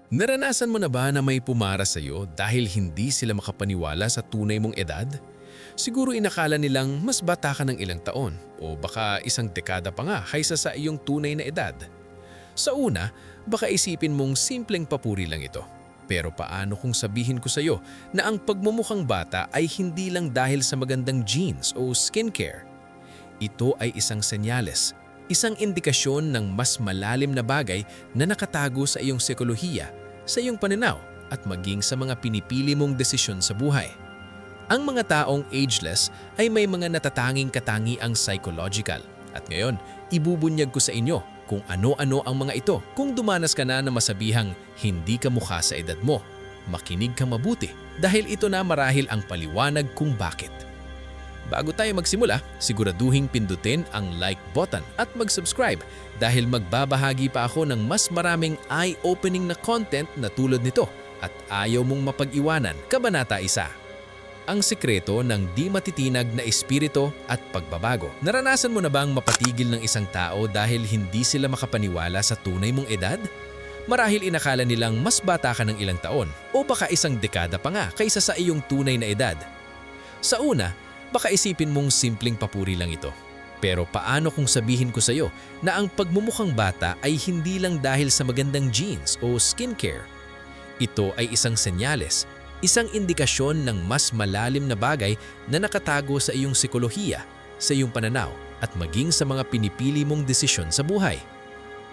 Naranasan mo na ba na may pumara sa'yo dahil hindi sila makapaniwala sa tunay mong edad? Siguro inakala nilang mas bata ka ng ilang taon o baka isang dekada pa nga kaysa sa iyong tunay na edad. Sa una, baka isipin mong simpleng papuri lang ito. Pero paano kung sabihin ko sa'yo na ang pagmumukhang bata ay hindi lang dahil sa magandang genes o skincare? Ito ay isang senyales, isang indikasyon ng mas malalim na bagay na nakatago sa iyong psikolohiya, sa iyong pananaw at maging sa mga pinipili mong desisyon sa buhay. Ang mga taong ageless ay may mga natatanging katangiang psychological. At ngayon, ibubunyag ko sa inyo kung ano-ano ang mga ito. Kung dumanas ka na masabihang hindi ka mukha sa edad mo, makinig ka mabuti dahil ito na marahil ang paliwanag kung bakit. Bago tayo magsimula, siguraduhing pindutin ang like button at mag-subscribe dahil magbabahagi pa ako ng mas maraming eye-opening na content na tulad nito at ayaw mong mapag-iwanan. Kabanata 1. Ang sikreto ng di matitinag na espiritu at pagbabago. Naranasan mo na bang mapatigil ng isang tao dahil hindi sila makapaniwala sa tunay mong edad? Marahil inakala nilang mas bata ka ng ilang taon o baka isang dekada pa nga kaysa sa iyong tunay na edad. Sa una, baka isipin mong simpleng papuri lang ito. Pero paano kung sabihin ko sa iyo na ang pagmumukhang bata ay hindi lang dahil sa magandang genes o skincare? Ito ay isang senyales, isang indikasyon ng mas malalim na bagay na nakatago sa iyong psikolohiya, sa iyong pananaw at maging sa mga pinipili mong desisyon sa buhay.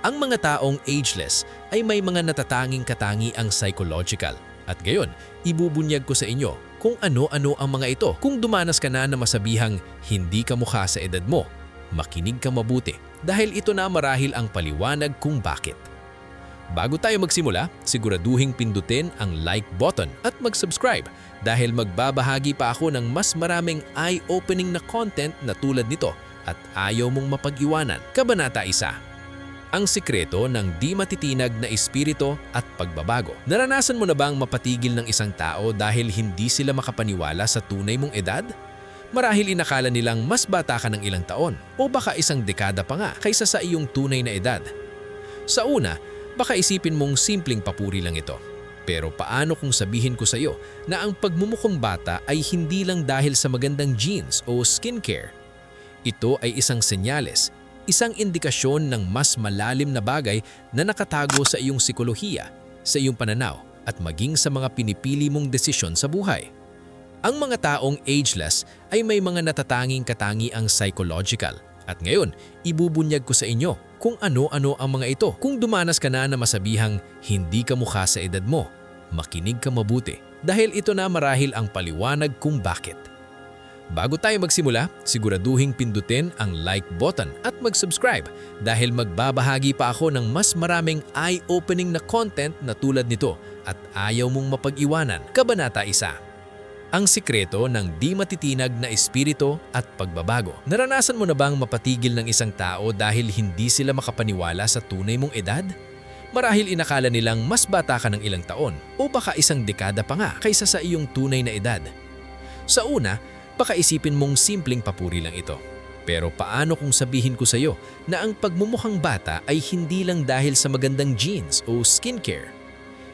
Ang mga taong ageless ay may mga natatanging katangiang psychological. At gayon, ibubunyag ko sa inyo kung ano-ano ang mga ito. Kung dumanas ka na masabihang hindi ka mukha sa edad mo, makinig ka mabuti dahil ito na marahil ang paliwanag kung bakit. Bago tayo magsimula, siguraduhing pindutin ang like button at mag-subscribe dahil magbabahagi pa ako ng mas maraming eye-opening na content na tulad nito at ayaw mong mapag-iwanan. Kabanata 1. Ang sikreto ng di matitinag na espiritu at pagbabago. Naranasan mo na bang mapatigil ng isang tao dahil hindi sila makapaniwala sa tunay mong edad? Marahil inakala nilang mas bata ka ng ilang taon o baka isang dekada pa nga kaysa sa iyong tunay na edad. Sa una, baka isipin mong simpleng papuri lang ito. Pero paano kung sabihin ko sa iyo na ang pagmumukhang bata ay hindi lang dahil sa magandang genes o skincare? Ito ay isang senyales, isang indikasyon ng mas malalim na bagay na nakatago sa iyong psikolohiya, sa iyong pananaw at maging sa mga pinipili mong desisyon sa buhay. Ang mga taong ageless ay may mga natatanging katangiang psychological. At ngayon, ibubunyag ko sa inyo kung ano-ano ang mga ito. Kung dumanas ka na masabihang hindi ka mukha sa edad mo, makinig ka mabuti dahil ito na marahil ang paliwanag kung bakit. Bago tayo magsimula, siguraduhing pindutin ang like button at mag-subscribe dahil magbabahagi pa ako ng mas maraming eye-opening na content na tulad nito at ayaw mong mapag-iwanan. Kabanata 1. Ang sikreto ng di matitinag na espiritu at pagbabago. Naranasan mo na bang mapatigil ng isang tao dahil hindi sila makapaniwala sa tunay mong edad? Marahil inakala nilang mas bata ka ng ilang taon o baka isang dekada pa nga kaysa sa iyong tunay na edad. Sa una, baka isipin mong simpleng papuri lang ito. Pero paano kung sabihin ko sa iyo na ang pagmumukhang bata ay hindi lang dahil sa magandang genes o skincare?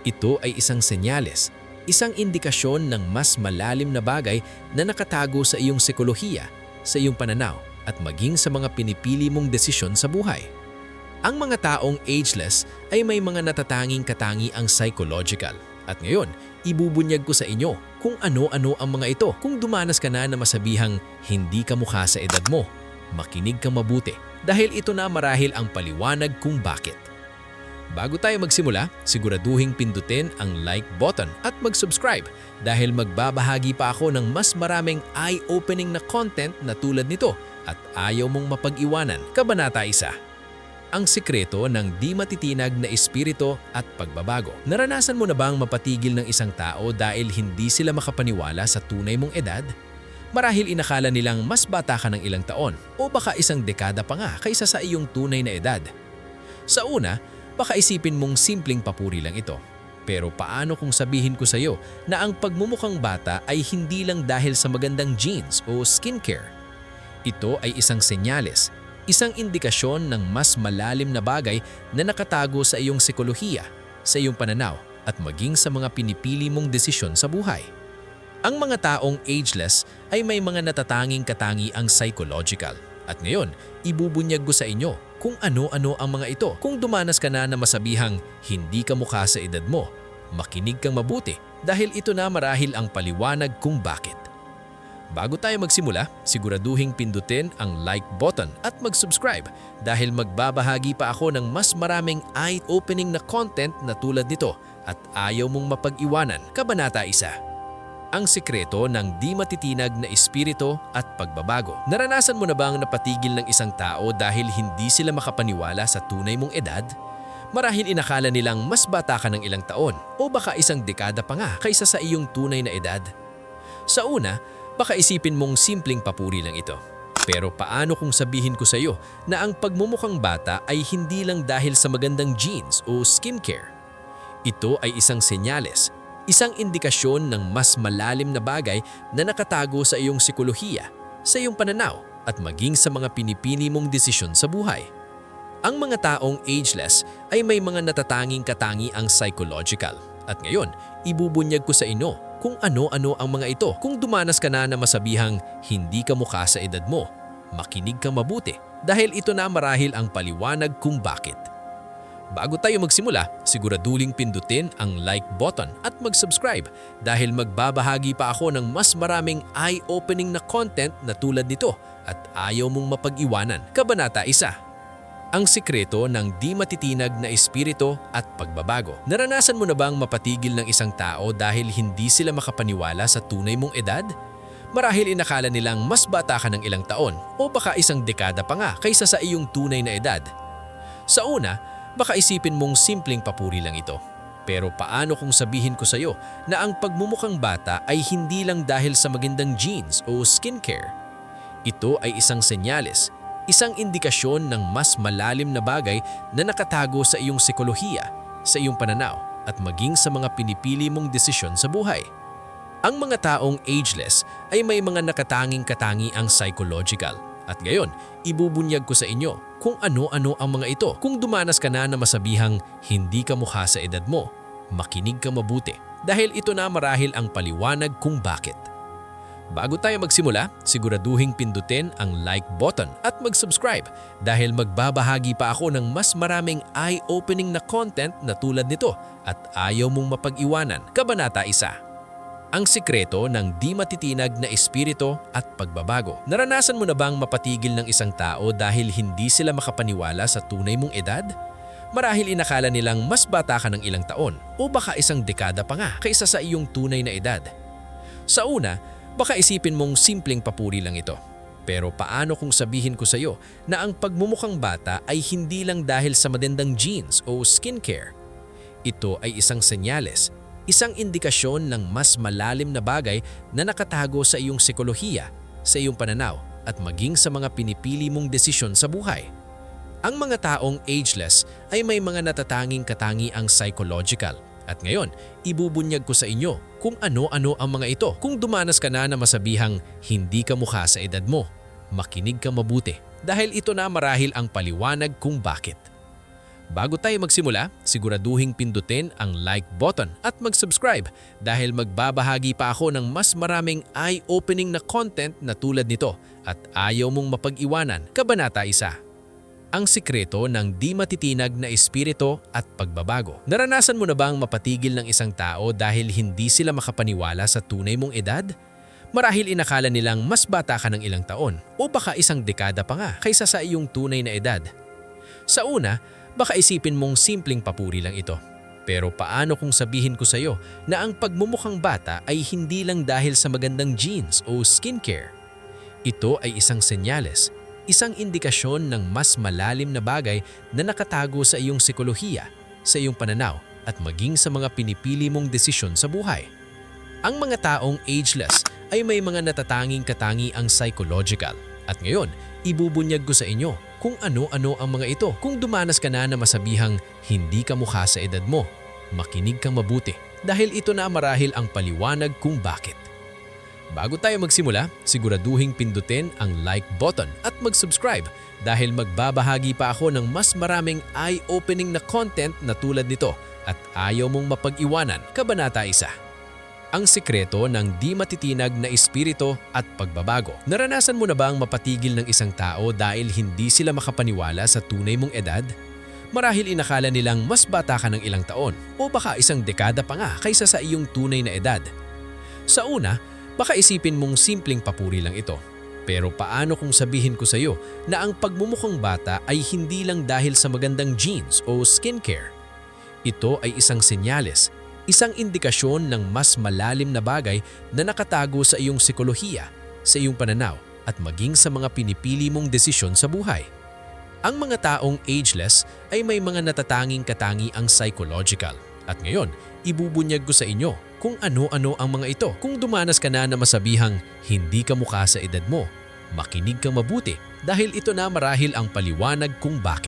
Ito ay isang senyales, isang indikasyon ng mas malalim na bagay na nakatago sa iyong psikolohiya, sa iyong pananaw at maging sa mga pinipili mong desisyon sa buhay. Ang mga taong ageless ay may mga natatanging katangiang psychological. At ngayon, ibubunyag ko sa inyo kung ano-ano ang mga ito. Kung dumanas ka na masabihang hindi ka mukha sa edad mo, makinig ka mabuti dahil ito na marahil ang paliwanag kung bakit. Bago tayo magsimula, siguraduhing pindutin ang like button at mag-subscribe dahil magbabahagi pa ako ng mas maraming eye-opening na content na tulad nito at ayaw mong mapag-iwanan. Kabanata 1. Ang sikreto ng di matitinag na espiritu at pagbabago. Naranasan mo na bang mapatigil ng isang tao dahil hindi sila makapaniwala sa tunay mong edad? Marahil inakala nilang mas bata ka ng ilang taon o baka isang dekada pa nga kaysa sa iyong tunay na edad. Sa una, baka isipin mong simpleng papuri lang ito. Pero paano kung sabihin ko sa iyo na ang pagmumukhang bata ay hindi lang dahil sa magandang genes o skincare? Ito ay isang senyales, isang indikasyon ng mas malalim na bagay na nakatago sa iyong psikolohiya, sa iyong pananaw at maging sa mga pinipili mong desisyon sa buhay. Ang mga taong ageless ay may mga natatanging katangiang psychological. At ngayon, ibubunyag ko sa inyo kung ano-ano ang mga ito. Kung dumanas ka na masabihang hindi ka mukha sa edad mo, makinig kang mabuti dahil ito na marahil ang paliwanag kung bakit. Bago tayo magsimula, siguraduhing pindutin ang like button at mag-subscribe dahil magbabahagi pa ako ng mas maraming eye-opening na content na tulad nito at ayaw mong mapag-iwanan. Kabanata 1. Ang sikreto ng di matitinag na espiritu at pagbabago. Naranasan mo na bang napatigil ng isang tao dahil hindi sila makapaniwala sa tunay mong edad? Marahil inakala nilang mas bata ka ng ilang taon o baka isang dekada pa nga kaysa sa iyong tunay na edad. Sa una, baka isipin mong simpleng papuri lang ito. Pero paano kung sabihin ko sa iyo na ang pagmumukhang bata ay hindi lang dahil sa magandang genes o skincare? Ito ay isang senyales, isang indikasyon ng mas malalim na bagay na nakatago sa iyong psikolohiya, sa iyong pananaw at maging sa mga pinipili mong desisyon sa buhay. Ang mga taong ageless ay may mga natatanging katangiang psychological. At ngayon, ibubunyag ko sa inyo kung ano-ano ang mga ito. Kung dumanas ka na masabihang hindi ka mukha sa edad mo, makinig kang mabuti dahil ito na marahil ang paliwanag kung bakit. Bago tayo magsimula, siguraduhin pindutin ang like button at mag-subscribe dahil magbabahagi pa ako ng mas maraming eye-opening na content na tulad nito at ayaw mong mapag-iwanan. Kabanata 1. Ang sikreto ng di matitinag na espiritu at pagbabago. Naranasan mo na bang mapatigil ng isang tao dahil hindi sila makapaniwala sa tunay mong edad? Marahil inakala nilang mas bata ka ng ilang taon o baka isang dekada pa nga kaysa sa iyong tunay na edad. Sa una, baka isipin mong simpleng papuri lang ito. Pero paano kung sabihin ko sa iyo na ang pagmumukhang bata ay hindi lang dahil sa magandang genes o skincare? Ito ay isang senyales, isang indikasyon ng mas malalim na bagay na nakatago sa iyong psikolohiya, sa iyong pananaw at maging sa mga pinipili mong desisyon sa buhay. Ang mga taong ageless ay may mga nakatanging katangiang psychological. At ngayon, ibubunyag ko sa inyo kung ano-ano ang mga ito. Kung dumanas ka na masabihang hindi ka mukha sa edad mo, makinig ka mabuti dahil ito na marahil ang paliwanag kung bakit. Bago tayo magsimula, siguraduhin pindutin ang like button at mag-subscribe dahil magbabahagi pa ako ng mas maraming eye-opening na content na tulad nito at ayaw mong mapag-iwanan. Kabanata 1. Ang sikreto ng di matitinag na espiritu at pagbabago. Naranasan mo na bang mapatigil ng isang tao dahil hindi sila makapaniwala sa tunay mong edad? Marahil inakala nilang mas bata ka ng ilang taon o baka isang dekada pa nga kaysa sa iyong tunay na edad. Sa una, baka isipin mong simpleng papuri lang ito. Pero paano kung sabihin ko sa iyo na ang pagmumukhang bata ay hindi lang dahil sa magandang genes o skincare? Ito ay isang senyales, isang indikasyon ng mas malalim na bagay na nakatago sa iyong psikolohiya, sa iyong pananaw at maging sa mga pinipili mong desisyon sa buhay. Ang mga taong ageless ay may mga natatanging katangiang psychological. At ngayon, ibubunyag ko sa inyo kung ano-ano ang mga ito. Kung dumanas ka na masabihang hindi ka mukha sa edad mo, makinig ka mabuti dahil ito na marahil ang paliwanag kung bakit. Bago tayo magsimula, siguraduhin pindutin ang like button at mag-subscribe dahil magbabahagi pa ako ng mas maraming eye-opening na content na tulad nito at ayaw mong mapag-iwanan. Kabanata 1. Ang sikreto ng di matitinag na espiritu at pagbabago. Naranasan mo na bang mapatigil ng isang tao dahil hindi sila makapaniwala sa tunay mong edad? Marahil inakala nilang mas bata ka ng ilang taon o baka isang dekada pa nga kaysa sa iyong tunay na edad. Sa una, baka isipin mong simpleng papuri lang ito. Pero paano kung sabihin ko sa iyo na ang pagmumukhang bata ay hindi lang dahil sa magandang genes o skincare? Ito ay isang senyales, isang indikasyon ng mas malalim na bagay na nakatago sa iyong psikolohiya, sa iyong pananaw at maging sa mga pinipili mong desisyon sa buhay. Ang mga taong ageless ay may mga natatanging katangiang psychological. At ngayon, ibubunyag ko sa inyo kung ano-ano ang mga ito. Kung dumanas ka na masabihang hindi ka mukha sa edad mo, makinig kang mabuti dahil ito na marahil ang paliwanag kung bakit. Bago tayo magsimula, siguraduhin pindutin ang like button at mag-subscribe dahil magbabahagi pa ako ng mas maraming eye-opening na content na tulad nito at ayaw mong mapag-iwanan. Kabanata 1. Ang sikreto ng di matitinag na espiritu at pagbabago. Naranasan mo na ba ang mapatigil ng isang tao dahil hindi sila makapaniwala sa tunay mong edad? Marahil inakala nilang mas bata ka ng ilang taon o baka isang dekada pa nga kaysa sa iyong tunay na edad. Sa una, baka isipin mong simpleng papuri lang ito. Pero paano kung sabihin ko sa iyo na ang pagmumukhang bata ay hindi lang dahil sa magandang genes o skincare? Ito ay isang senyales, isang indikasyon ng mas malalim na bagay na nakatago sa iyong psikolohiya, sa iyong pananaw at maging sa mga pinipili mong desisyon sa buhay. Ang mga taong ageless ay may mga natatanging katangiang psychological. At ngayon, ibubunyag ko sa inyo kung ano-ano ang mga ito. Kung dumanas ka na masabihang hindi ka mukha sa edad mo, makinig kang mabuti dahil ito na marahil ang paliwanag kung bakit.